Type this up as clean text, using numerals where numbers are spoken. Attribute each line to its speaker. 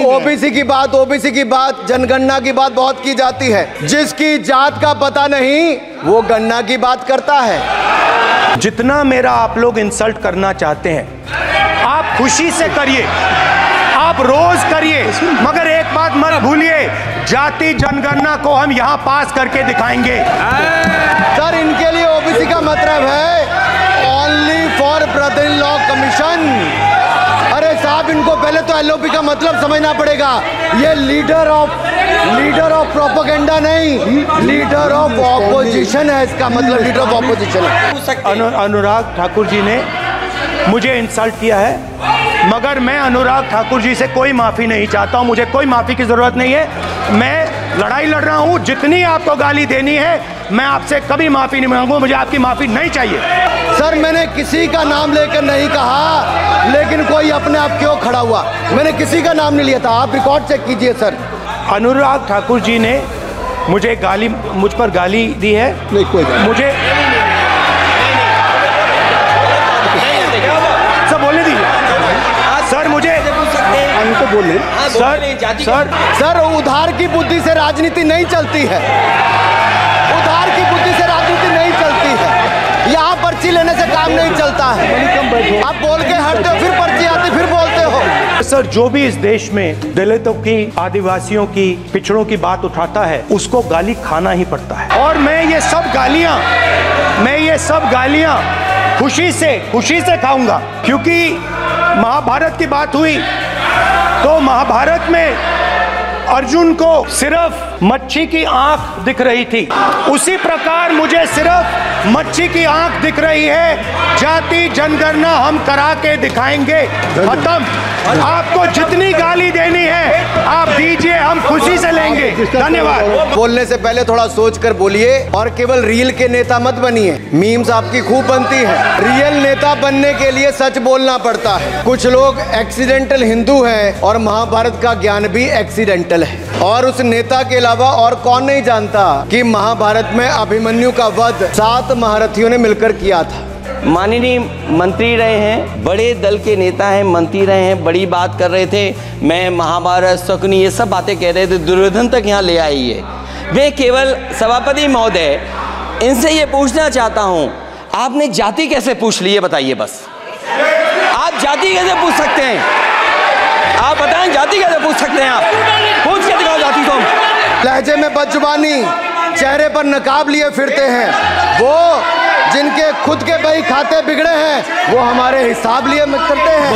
Speaker 1: OBC की बात, जनगणना की बात बहुत की जाती है। जिसकी जात का पता नहीं वो गणना की बात करता है।
Speaker 2: जितना मेरा आप लोग इंसल्ट करना चाहते हैं आप खुशी से करिए, आप रोज करिए, मगर एक बात मत भूलिए, जाति जनगणना को हम यहां पास करके दिखाएंगे।
Speaker 1: सर इनके लिए ओबीसी का मतलब है only for brother in law commission. अरे साहब इनको पहले तो एलओपी का मतलब समझना पड़ेगा। ये लीडर ऑफ प्रोपेगेंडा नहीं, लीडर ऑफ ऑपोजिशन है। इसका मतलब लीडर ऑफ ऑपोजिशन है।
Speaker 2: अनुराग ठाकुर जी ने मुझे इंसल्ट किया है, मगर मैं अनुराग ठाकुर जी से कोई माफ़ी नहीं चाहता हूं। मुझे कोई माफ़ी की ज़रूरत नहीं है। मैं लड़ाई लड़ रहा हूं। जितनी आपको गाली देनी है मैं आपसे कभी माफ़ी नहीं मांगूंगा। मुझे आपकी माफ़ी नहीं चाहिए।
Speaker 1: सर मैंने किसी का नाम लेकर नहीं कहा, लेकिन कोई अपने आप क्यों खड़ा हुआ? मैंने किसी का नाम नहीं लिया था। आप रिकॉर्ड चेक कीजिए सर।
Speaker 2: अनुराग ठाकुर जी ने मुझ पर गाली दी है।
Speaker 1: नहीं कोई गाली
Speaker 2: मुझे बोलने दीजिए सर। मुझे
Speaker 1: तो बोले सर उधार की बुद्धि से राजनीति नहीं चलती है। उधार की बुद्धि से राजनीति नहीं चलती है। यहाँ पर्ची लेने से काम नहीं चलता है। आप बोल के हटते हो, फिर पर्ची आती, फिर बोलते हो।
Speaker 2: सर जो भी इस देश में दलितों की, आदिवासियों की, पिछड़ों की बात उठाता है उसको गाली खाना ही पड़ता है। और मैं ये सब गालियां खुशी से खाऊंगा, क्योंकि महाभारत की बात हुई तो महाभारत में अर्जुन को सिर्फ मच्छी की आंख दिख रही थी, उसी प्रकार मुझे सिर्फ मच्छी की आंख दिख रही है। जाति जनगणना हम करा के दिखाएंगे। खत्म। आपको जितनी गाली देनी है आप दीजिए, हम खुशी से लेंगे। धन्यवाद।
Speaker 1: बोलने से पहले थोड़ा सोच कर बोलिए और केवल रील के नेता मत बनिए। मीम्स आपकी खूब बनती है। रियल नेता बनने के लिए सच बोलना पड़ता है। कुछ लोग एक्सीडेंटल हिंदू हैं और महाभारत का ज्ञान भी एक्सीडेंटल है। और उस नेता के अलावा और कौन नहीं जानता कि महाभारत में अभिमन्यु का वध 7 महारथियों ने मिलकर किया था।
Speaker 3: माननीय मंत्री रहे हैं, बड़े दल के नेता हैं, मंत्री रहे हैं, बड़ी बात कर रहे थे। मैं महाभारत, शकुनी, ये सब बातें कह रहे थे, दुर्योधन तक यहाँ ले आई है। वे केवल सभापति महोदय, इनसे ये पूछना चाहता हूँ, आपने जाति कैसे पूछ ली है बताइए बस। आप जाति कैसे पूछ सकते हैं? आप बताएं जाति कैसे पूछ सकते हैं? आप पूछ के दिखाओ जाति को।
Speaker 1: लहजे में बदजुबानी, चेहरे पर नकाब लिए फिरते हैं। वो जिनके खुद के बही खाते बिगड़े हैं वो हमारे हिसाब लिए करते हैं।